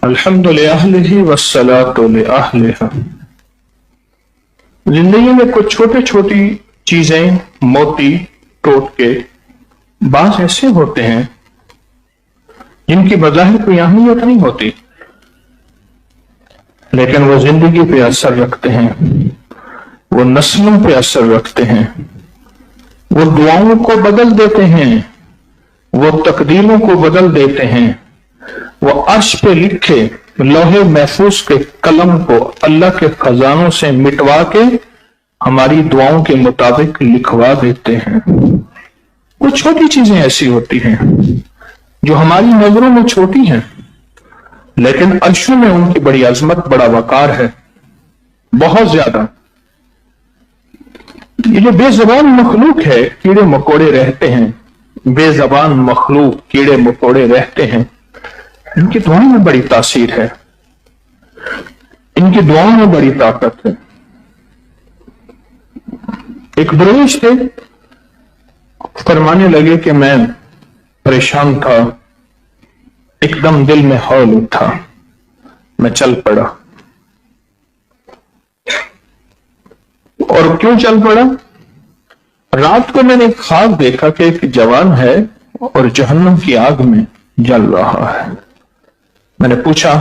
الحمد للہ والصلاۃ لأہلہا۔ زندگی میں کچھ چھوٹی چھوٹی چیزیں، موتی ٹوٹکے بعض ایسے ہوتے ہیں جن کی بظاہر کوئی اہمیت نہیں ہوتی، لیکن وہ زندگی پہ اثر رکھتے ہیں، وہ نسلوں پہ اثر رکھتے ہیں، وہ دعاؤں کو بدل دیتے ہیں، وہ تقدیروں کو بدل دیتے ہیں، وہ عرش پہ لکھے لوح محفوظ کے قلم کو اللہ کے خزانوں سے مٹوا کے ہماری دعاؤں کے مطابق لکھوا دیتے ہیں۔ کچھ چھوٹی چیزیں ایسی ہوتی ہیں جو ہماری نظروں میں چھوٹی ہیں، لیکن عرشوں میں ان کی بڑی عظمت، بڑا وقار ہے، بہت زیادہ۔ یہ جو بے زبان مخلوق ہے، کیڑے مکوڑے رہتے ہیں، بے زبان مخلوق کیڑے مکوڑے رہتے ہیں، ان کی دعاؤں میں بڑی تاثیر ہے، ان کی دعاؤں میں بڑی طاقت ہے۔ ایک درویش تھے، فرمانے لگے کہ میں پریشان تھا، ایک دم دل میں ہول اٹھا، میں چل پڑا۔ اور کیوں چل پڑا؟ رات کو میں نے ایک خواب دیکھا کہ ایک جوان ہے اور جہنم کی آگ میں جل رہا ہے۔ میں نے پوچھا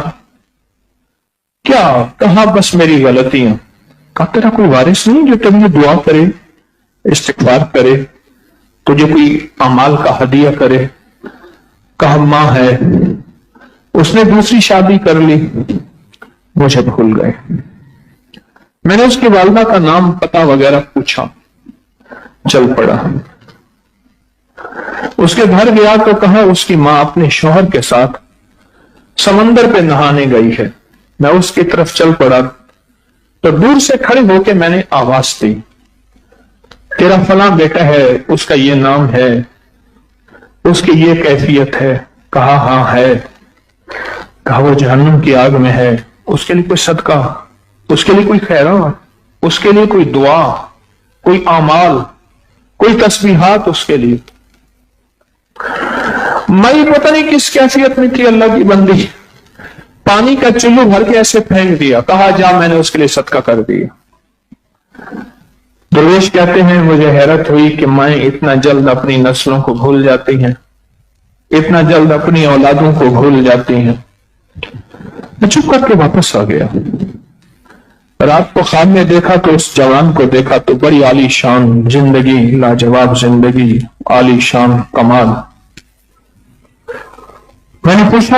کیا؟ کہا بس میری غلطیاں۔ کہا تیرا کوئی وارث نہیں جو تجھے دعا کرے، استغفار کرے، تجھے کوئی اعمال کا ہدیہ کرے؟ کہا ماں ہے، اس نے دوسری شادی کر لی، مجھے بھول گئے۔ میں نے اس کی والدہ کا نام پتہ وغیرہ پوچھا، چل پڑا۔ اس کے گھر گیا تو کہا اس کی ماں اپنے شوہر کے ساتھ سمندر پہ نہانے گئی ہے۔ میں اس کی طرف چل پڑا تو دور سے کھڑے ہو کے میں نے آواز دی، تیرا فلاں بیٹا ہے، اس کا یہ نام ہے، اس کی یہ کیفیت ہے۔ کہا ہاں ہے۔ کہا وہ جہنم کی آگ میں ہے، اس کے لیے کوئی صدقہ، اس کے لیے کوئی خیرات، اس کے لیے کوئی دعا، کوئی اعمال، کوئی تسبیحات اس کے لیے؟ میں پتہ نہیں کس کیفیت میں تھی، اللہ کی بندی، پانی کا چلو بھر کے ایسے پھینک دیا۔ کہا جا، میں نے اس کے لیے صدقہ کر دیا۔ درویش کہتے ہیں مجھے حیرت ہوئی کہ مائیں اتنا جلد اپنی نسلوں کو بھول جاتی ہیں، اتنا جلد اپنی اولادوں کو بھول جاتی ہیں۔ میں چپ کر کے واپس آ گیا۔ رات کو خواب میں دیکھا تو اس جوان کو دیکھا تو بڑی عالی شان زندگی، لاجواب زندگی، عالی شان کمال۔ میں نے پوچھا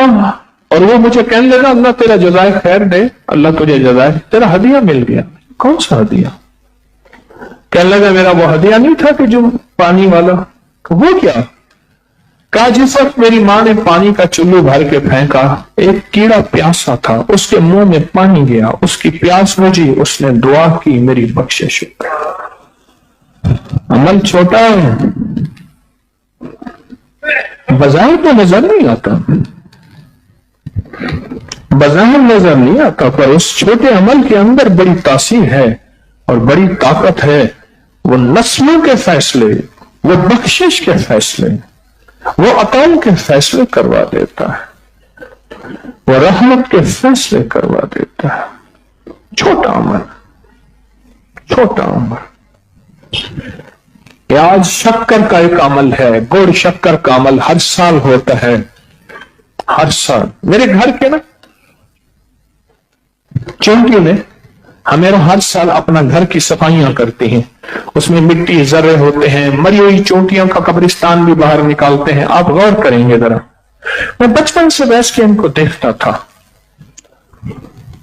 اور وہ مجھے کہنے لگا اللہ تیرا جزائے خیر دے، اللہ تجھے جزائے، تیرا ہدیہ مل گیا۔ کون سا ہدیہ؟ کہنے لگا میرا وہ ہدیہ نہیں تھا کہ جو پانی والا۔ وہ کیا؟ کہا جس وقت میری ماں نے پانی کا چلو بھر کے پھینکا، ایک کیڑا پیاسا تھا، اس کے منہ میں پانی گیا، اس کی پیاس بجھی، اس نے دعا کی، میری بخشش ہوئی۔ عمل چھوٹا ہے، بظاہر تو نظر نہیں آتا، بظاہر نظر نہیں آتا، پر اس چھوٹے عمل کے اندر بڑی تاثیر ہے اور بڑی طاقت ہے۔ وہ نسلوں کے فیصلے، وہ بخشش کے فیصلے، وہ عطاؤں کے فیصلے کروا دیتا ہے، وہ رحمت کے فیصلے کروا دیتا ہے۔ چھوٹا عمل، چھوٹا عمل۔ کہ آج شکر کا ایک عمل ہے، گڑ شکر کا عمل ہر سال ہوتا ہے، ہر سال۔ میرے گھر کے نا چونٹی میں ہمارا ہر سال اپنا گھر کی صفائیاں کرتے ہیں، اس میں مٹی ذرے ہوتے ہیں، مری ہوئی چونٹیوں کا قبرستان بھی باہر نکالتے ہیں۔ آپ غور کریں گے ذرا، میں بچپن سے بیٹھ کے ان کو دیکھتا تھا،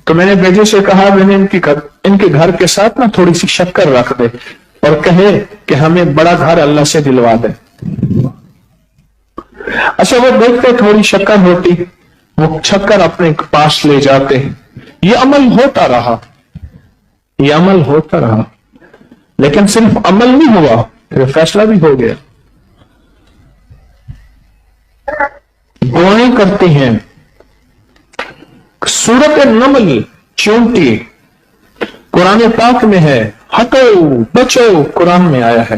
تو میں نے بیٹے سے کہا میں نے ان کے گھر کے ساتھ نا تھوڑی سی شکر رکھ دے اور کہے کہ ہمیں بڑا گھر اللہ سے دلوا دے۔ اچھا وہ دیکھتے تھوڑی شکر ہوتی، وہ شکر اپنے پاس لے جاتے۔ یہ عمل ہوتا رہا، یہ عمل ہوتا رہا، لیکن صرف عمل نہیں ہوا، پھر فیصلہ بھی ہو گیا۔ دعائیں کرتے ہیں۔ سورۃ النمل چونٹی قرآن پاک میں ہے، ہٹو بچو قرآن میں آیا ہے۔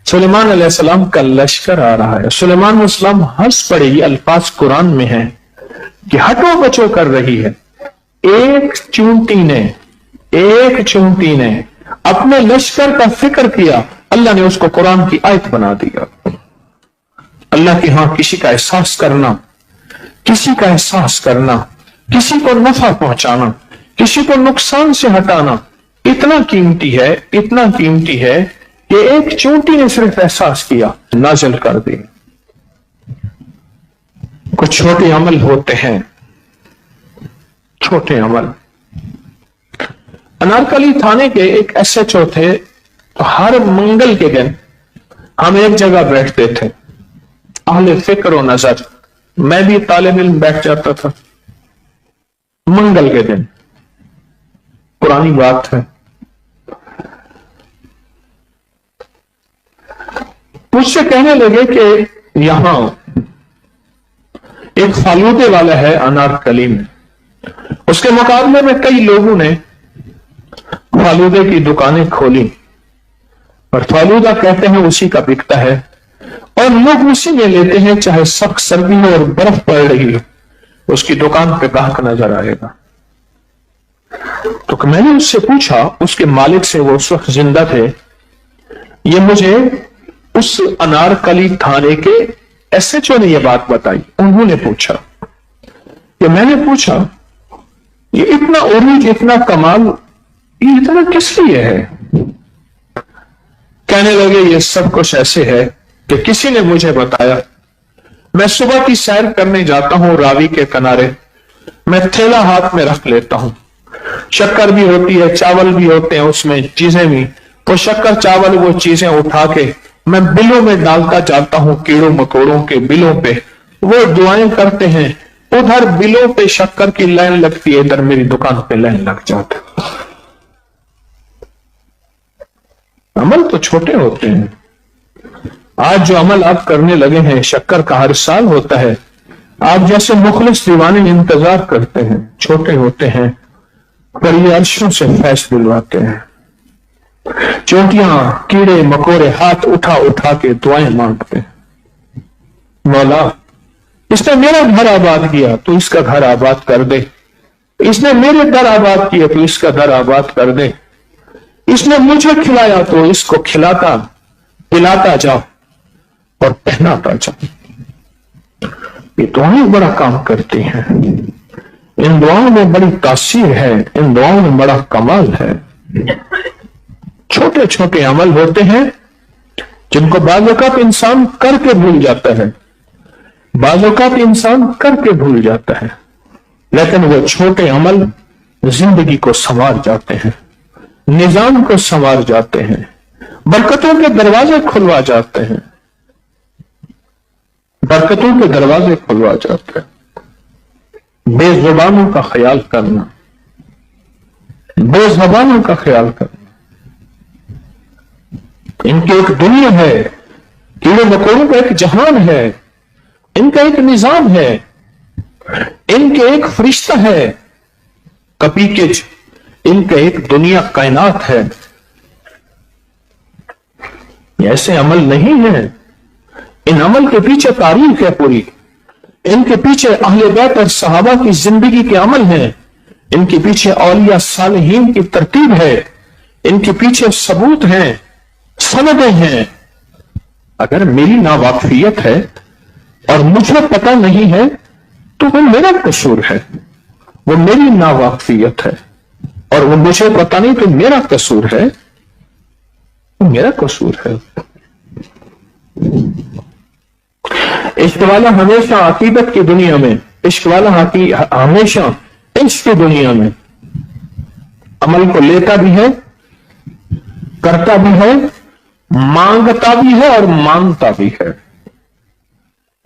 سلیمان علیہ السلام کا لشکر آ رہا ہے، سلیمان علیہ السلام ہنس پڑے، یہ الفاظ قرآن میں ہیں۔ کہ ہٹو بچو کر رہی ہے. ایک چونٹی نے اپنے لشکر کا فکر کیا، اللہ نے اس کو قرآن کی آیت بنا دیا. اللہ کے ہاں کسی کا احساس کرنا، کسی کو نفع پہنچانا، کسی کو نقصان سے ہٹانا اتنا قیمتی ہے کہ ایک چونٹی نے صرف احساس کیا، نازل کر دی. کچھ چھوٹے عمل ہوتے ہیں، چھوٹے عمل. انارکلی تھانے کے ایک SHO تھے، تو ہر منگل کے دن ہم ایک جگہ بیٹھتے تھے، اہل فکر و نظر. میں بھی طالب علم بیٹھ جاتا تھا منگل کے دن، پرانی بات ہے. مجھ سے کہنے لگے کہ یہاں ایک فالودے والا ہے انارکلی میں، اس کے مقابلے میں کئی لوگوں نے فالودے کی دکانیں کھولی، اور فالودہ کہتے ہیں اسی کا بکتا ہے، اور لوگ اسی میں لیتے ہیں، چاہے سخت سردی ہو اور برف پڑ رہی ہو، اس کی دکان پہ گاہک نظر آئے گا. تو میں نے اس سے پوچھا، اس کے مالک سے، وہ اس وقت زندہ تھے، یہ مجھے اس انارکلی تھانے کے SHO نے یہ بات بتائی. انہوں نے پوچھا کہ میں نے پوچھا یہ اتنا عروج، اتنا کمال، یہ اتنا کس لیے ہے؟ کہنے لگے یہ سب کچھ ایسے ہے کہ کسی نے مجھے بتایا. میں صبح کی سیر کرنے جاتا ہوں راوی کے کنارے، میں تھیلا ہاتھ میں رکھ لیتا ہوں، شکر بھی ہوتی ہے، چاول بھی ہوتے ہیں، اس میں چیزیں بھی، وہ شکر چاول وہ چیزیں اٹھا کے میں بلوں میں ڈالتا جاتا ہوں، کیڑوں مکوڑوں کے بلوں پہ. وہ دعائیں کرتے ہیں، ادھر بلوں پہ شکر کی لائن لگتی ہے، ادھر میری دکان پہ لائن لگ جاتا ہے. عمل تو چھوٹے ہوتے ہیں. آج جو عمل آپ کرنے لگے ہیں، شکر کا ہر سال ہوتا ہے، آپ جیسے مخلص دیوانے انتظار کرتے ہیں، چھوٹے ہوتے ہیں، بڑی عرشوں سے فیض دلواتے ہیں. چونٹیاں، کیڑے مکوڑے ہاتھ اٹھا اٹھا کے دعائیں مانگتے ہیں، مولا اس نے میرا گھر آباد کیا تو اس کا گھر آباد کر دے، اس نے میرے در آباد کیا تو اس کا در آباد کر دے، اس نے مجھے کھلایا تو اس کو کھلاتا، پلاتا جاؤ اور پہناتا جاؤ. یہ دعائیں بڑا کام کرتی ہیں، ان دعاؤں میں بڑی تاثیر ہے، ان دعاؤں میں بڑا کمال ہے. چھوٹے چھوٹے عمل ہوتے ہیں جن کو بعض اوقات انسان کر کے بھول جاتا ہے، بعض اوقات انسان کر کے بھول جاتا ہے، لیکن وہ چھوٹے عمل زندگی کو سنوار جاتے ہیں، نظام کو سنوار جاتے ہیں، برکتوں کے دروازے کھلوا جاتے ہیں، برکتوں کے دروازے کھلوا جاتے ہیں. بے زبانوں کا خیال کرنا، بے زبانوں کا خیال کرنا. ان کی ایک دنیا ہے، کیڑے مکوڑوں کا ایک جہان ہے، ان کا ایک نظام ہے، ان کے ایک فرشتہ ہے کپیکج، ان کا ایک دنیا کائنات ہے. ایسے عمل نہیں ہیں، ان عمل کے پیچھے تاریخ ہے پوری، ان کے پیچھے اہل بیت اور صحابہ کی زندگی کے عمل ہیں، ان کے پیچھے اولیاء صالحین کی ترتیب ہے، ان کے پیچھے ثبوت ہیں، سندیں ہیں. اگر میری ناواقفیت ہے اور مجھے پتہ نہیں ہے تو وہ میرا قصور ہے، وہ میری ناواقفیت ہے، اور وہ مجھے پتہ نہیں تو میرا قصور ہے، میرا قصور ہے. عشق والا ہمیشہ عقیدت کی دنیا میں، عشق والا ہمیشہ عشق کی دنیا میں عمل کو لیتا بھی ہے، کرتا بھی ہے، مانگتا بھی ہے اور مانگتا بھی ہے.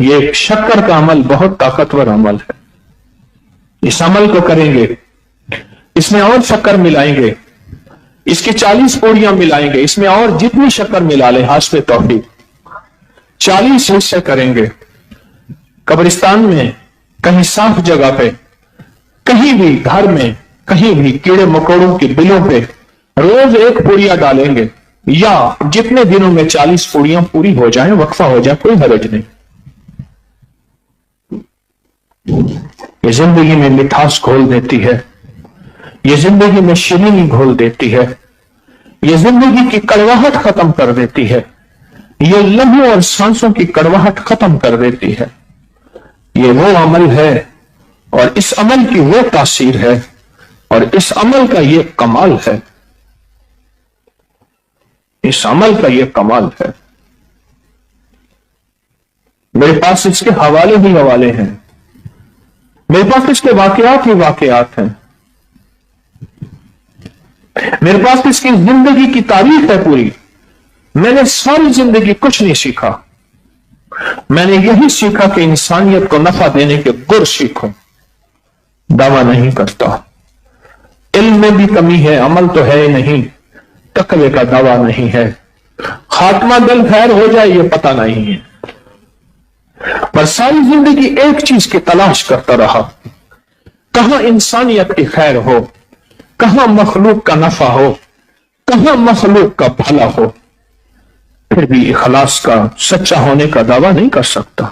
یہ ایک شکر کا عمل بہت طاقتور عمل ہے. اس عمل کو کریں گے، اس میں اور شکر ملائیں گے، اس کی 40 پوڑیاں ملائیں گے، اس میں اور جتنی شکر ملا لیں حسب توفیق 40 حصے کریں گے. قبرستان میں، کہیں صاف جگہ پہ، کہیں بھی گھر میں، کہیں بھی کیڑے مکوڑوں کے بلوں پہ روز ایک پوڑیا ڈالیں گے، یا جتنے دنوں میں 40 پوڑیاں پوری ہو جائیں، وقفہ ہو جائے، کوئی حرج نہیں. یہ زندگی میں مٹھاس گھول دیتی ہے، یہ زندگی میں شیرینی گھول دیتی ہے، یہ زندگی کی کڑواہٹ ختم کر دیتی ہے، یہ لمحوں اور سانسوں کی کڑواہٹ ختم کر دیتی ہے۔ یہ وہ عمل ہے اور اس عمل کی وہ تاثیر ہے اور اس عمل کا یہ کمال ہے، اس عمل کا یہ کمال ہے۔ میرے پاس اس کے حوالے ہی حوالے ہیں، میرے پاس اس کے واقعات ہی واقعات ہیں، میرے پاس اس کی زندگی کی تاریخ ہے پوری۔ میں نے ساری زندگی کچھ نہیں سیکھا، میں نے یہی سیکھا کہ انسانیت کو نفع دینے کے گر سیکھوں۔ دعویٰ نہیں کرتا، علم میں بھی کمی ہے، عمل تو ہے نہیں، تقوی کا دعویٰ نہیں ہے، خاتمہ دل خیر ہو جائے یہ پتہ نہیں ہے، پر ساری زندگی ایک چیز کی تلاش کرتا رہا، کہاں انسانیت کی خیر ہو، کہاں مخلوق کا نفع ہو، کہاں مخلوق کا بھلا ہو، پھر بھی اخلاص کا سچا ہونے کا دعویٰ نہیں کر سکتا۔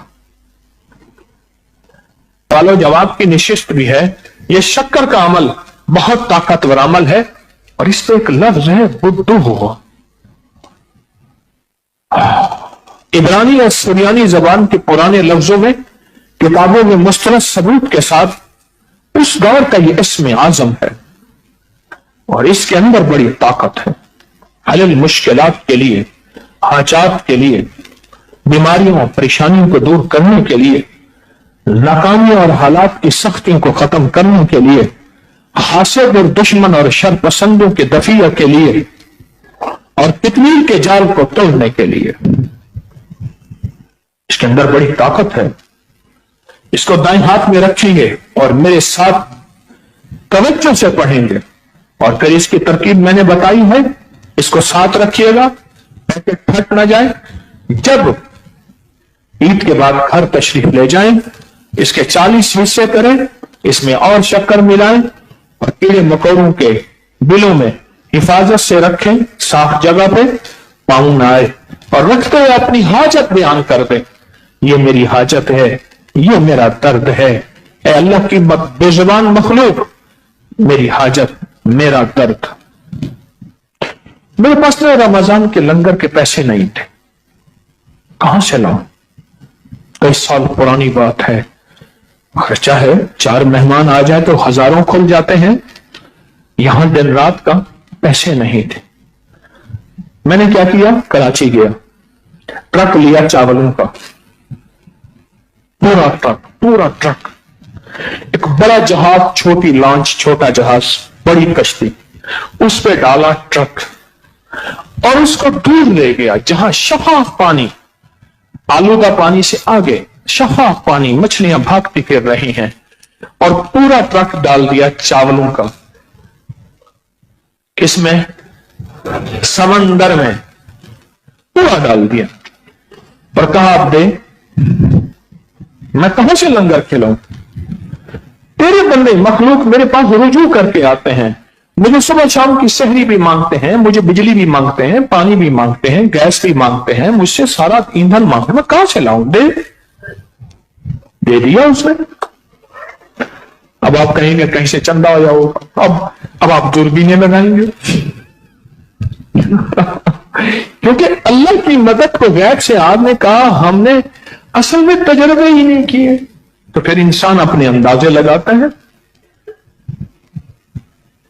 سوال و جواب کی نشست بھی ہے۔ یہ شکر کا عمل بہت طاقتور عمل ہے اور اس پہ ایک لفظ ہے بدو ہو۔ عبرانی اور سریانی زبان کے پرانے لفظوں میں، کتابوں میں مستند ثبوت کے ساتھ اس دور کا یہ اسم اعظم ہے اور اس کے اندر بڑی طاقت ہے۔ حل المشکلات کے لیے، حاجات کے لیے، بیماریوں اور پریشانیوں کو دور کرنے کے لیے، ناکامی اور حالات کی سختیوں کو ختم کرنے کے لیے، حاسد اور دشمن اور شر پسندوں کے دفیع کے لیے اور تکمیل کے جال کو توڑنے کے لیے۔ اس کے اندر بڑی طاقت ہے۔ اس کو دائیں ہاتھ میں رکھیں گے اور میرے ساتھ توجہ سے پڑھیں گے، اور پھر اس کی ترکیب میں نے بتائی ہے، اس کو ساتھ رکھیے گا پیکٹ پھٹ نہ جائے۔ جب عید کے بعد گھر تشریف لے جائیں، اس کے 40 حصے کریں، اس میں اور شکر ملائیں اور کیڑے مکوڑوں کے بلوں میں حفاظت سے رکھیں، صاف جگہ پہ پاؤں نہ آئے، اور رکھتے ہوئے اپنی حاجت بیان کر دیں۔ یہ میری حاجت ہے، یہ میرا درد ہے، اے اللہ کی بے زبان مخلوق، میری حاجت، میرا درد۔ میرے پاس رمضان کے لنگر کے پیسے نہیں تھے، کہاں سے لاؤں؟ کئی سال پرانی بات ہے، خرچہ ہے، 4 مہمان آ جائے تو ہزاروں کھل جاتے ہیں، یہاں دن رات کا پیسے نہیں تھے۔ میں نے کیا کیا؟ کراچی گیا، ٹرک لیا چاولوں کا، پورا ٹرک، ایک بڑا جہاز، چھوٹی لانچ، چھوٹا جہاز، بڑی کشتی، اس پہ ڈالا ٹرک اور اس کو دور لے گیا جہاں شفاف پانی، آلودہ پانی سے آگے شفاف پانی، مچھلیاں بھاگتی پھر رہی ہیں، اور پورا ٹرک ڈال دیا چاولوں کا۔ کس میں؟ سمندر میں، پورا ڈال دیا اور کہا اب دے، میں کہاں سے لنگر کھلاؤں؟ تیرے بندے مخلوق میرے پاس رجوع کر کے آتے ہیں، مجھے صبح شام کی سحری بھی مانگتے ہیں، مجھے بجلی بھی مانگتے ہیں، پانی بھی مانگتے ہیں، گیس بھی مانگتے ہیں، مجھ سے سارا ایندھن مانگتے ہیں، میں کہاں سے لاؤں؟ دے دیا اس نے۔ اب آپ کہیں گے کہیں سے چندہ ہو جاؤ، اب آپ دوربینیں لگائیں گے کیونکہ اللہ کی مدد کو غیب سے آپ نے کہا، ہم نے اصل میں تجربے ہی نہیں کیے، تو پھر انسان اپنے اندازے لگاتا ہے۔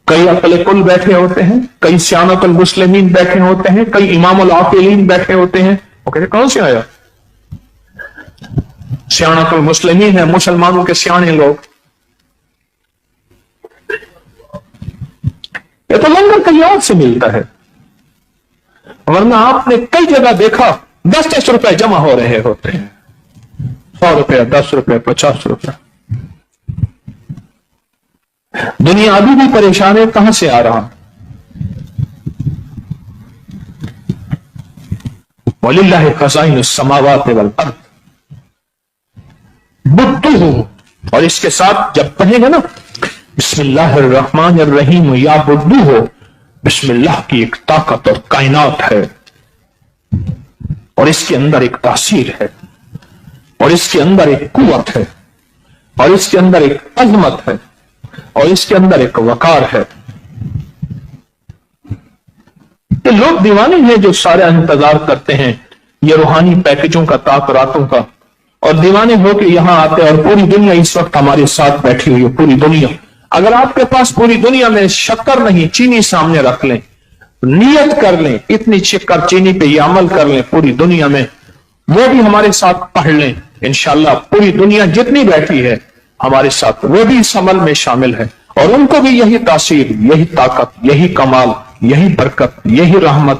کئی عقل کل بیٹھے ہوتے ہیں، کئی سیانت المسلمین بیٹھے ہوتے ہیں، کئی امام العاقلین بیٹھے ہوتے ہیں، وہ کہتے ہیں کہاں سے آیا؟ سیانت المسلمین ہے، مسلمانوں کے سیانے لوگ، یہ تو لنگر کہیں اور سے ملتا ہے، ورنہ آپ نے کئی جگہ دیکھا 10 روپے جمع ہو رہے ہوتے ہیں، 100 روپے، 10 روپے، 50 روپے۔ دنیا ابھی بھی پریشان ہے، کہاں سے آ رہا؟ وَلِلَّهِ خَزَائِنُ السَّمَاوَاتِ وَالْأَرْضِ بدو، اور اس کے ساتھ جب پڑھیں گے نا بسم اللہ الرحمن الرحیم، یا بدو ہو، بسم اللہ کی ایک طاقت اور کائنات ہے، اور اس کے اندر ایک تاثیر ہے، اور اس کے اندر ایک قوت ہے، اور اس کے اندر ایک عظمت ہے اور اس کے اندر ایک وقار ہے. یہ لوگ دیوانے ہیں جو سارا انتظار کرتے ہیں یہ روحانی پیکجوں کا، تاثراتوں کا، اور دیوانے ہو کے یہاں آتے ہیں. اور پوری دنیا اس وقت ہمارے ساتھ بیٹھی ہوئی ہے، پوری دنیا. اگر آپ کے پاس پوری دنیا میں شکر نہیں، چینی سامنے رکھ لیں، نیت کر لیں اتنی شکر چینی پہ یہ عمل کر لیں پوری دنیا میں، وہ بھی ہمارے ساتھ پڑھ لیں، انشاءاللہ پوری دنیا جتنی بیٹھی ہے ہمارے ساتھ وہ بھی اس عمل میں شامل ہے، اور ان کو بھی یہی تاثیر، یہی طاقت، یہی کمال، یہی برکت، یہی رحمت،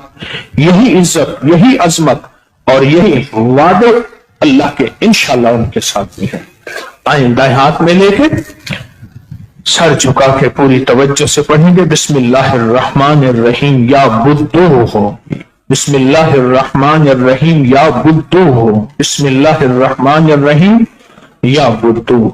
یہی عزت، یہی عظمت اور یہی وعدے اللہ کے انشاءاللہ ان کے ساتھ بھی ہے. آئیں دائیں ہاتھ میں لے کے سر جھکا کے پوری توجہ سے پڑھیں گے. بسم اللہ الرحمن الرحیم یا بدو ہو، بسم اللہ الرحمن الرحیم یا بدو ہو، بسم اللہ الرحمن الرحیم یا بدو.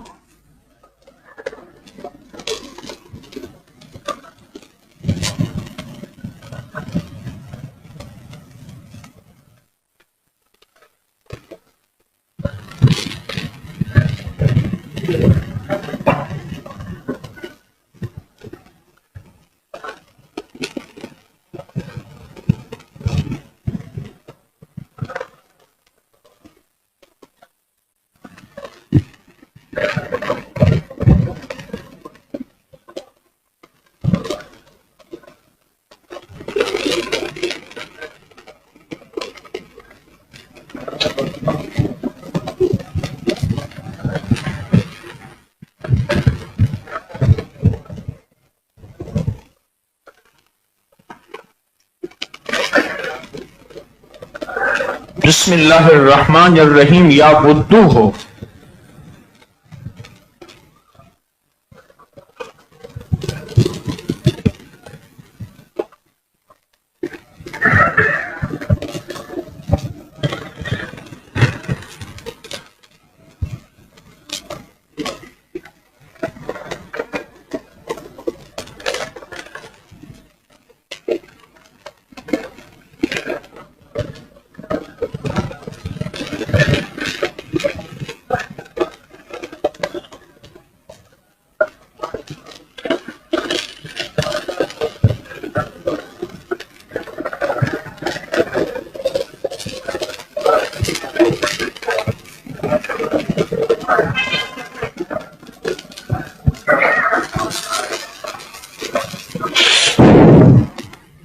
بسم اللہ الرحمن الرحیم یا بدو ہو.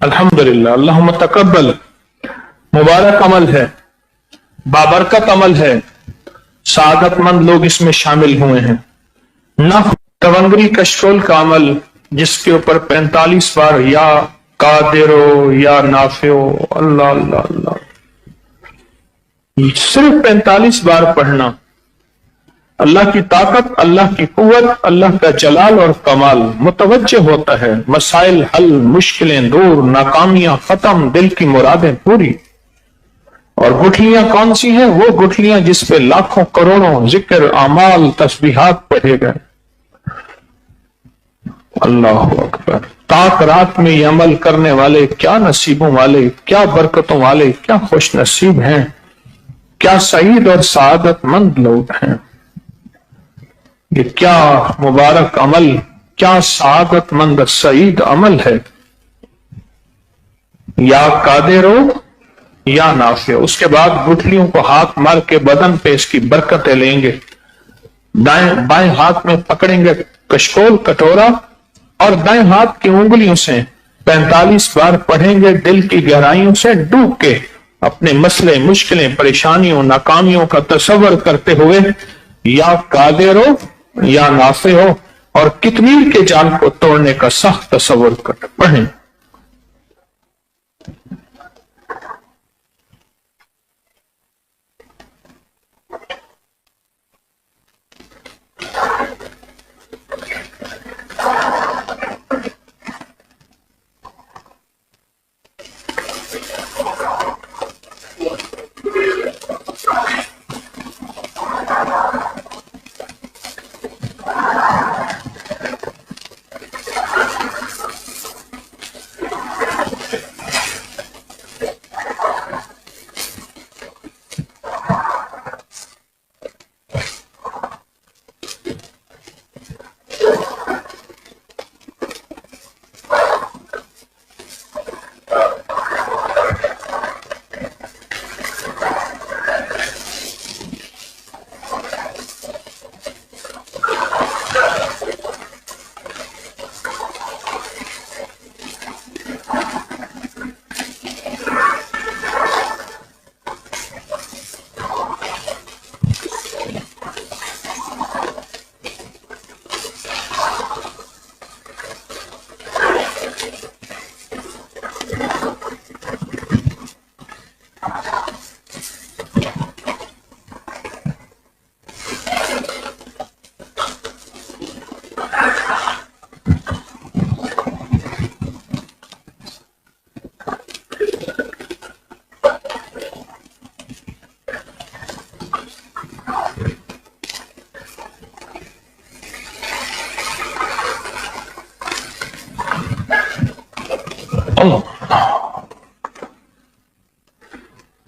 الحمدللہ. اللہم تقبل. مبارک عمل ہے، بابرکت عمل ہے، سعادت مند لوگ اس میں شامل ہوئے ہیں. تونگری کشکول کا عمل جس کے اوپر 45 بار یا قادرو یا نافعو اللہ اللہ اللہ صرف 45 بار پڑھنا، اللہ کی طاقت، اللہ کی قوت، اللہ کا جلال اور کمال متوجہ ہوتا ہے. مسائل حل، مشکلیں دور، ناکامیاں ختم، دل کی مرادیں پوری. اور گٹھلیاں کون سی ہیں؟ وہ گٹھلیاں جس پہ لاکھوں کروڑوں ذکر، اعمال، تسبیحات پڑھے گئے. اللہ اکبر. تاک رات میں یہ عمل کرنے والے کیا نصیبوں والے، کیا برکتوں والے، کیا خوش نصیب ہیں، کیا سعید اور سعادت مند لوگ ہیں. یہ کیا مبارک عمل، کیا سعادت مند سعید عمل ہے. یا قادر ہو یا نافع. اس کے بعد گٹھلیوں کو ہاتھ مار کے بدن پہ اس کی برکتیں لیں گے. بائیں ہاتھ میں پکڑیں گے کشکول، کٹورا، اور دائیں ہاتھ کی انگلیوں سے 45 بار پڑھیں گے. دل کی گہرائیوں سے ڈوب کے اپنے مسئلے، مشکلیں، پریشانیوں، ناکامیوں کا تصور کرتے ہوئے یا قادر ہو یا نافع ہو، اور کتمیر کے جال کو توڑنے کا سخت تصور کر پڑھیں.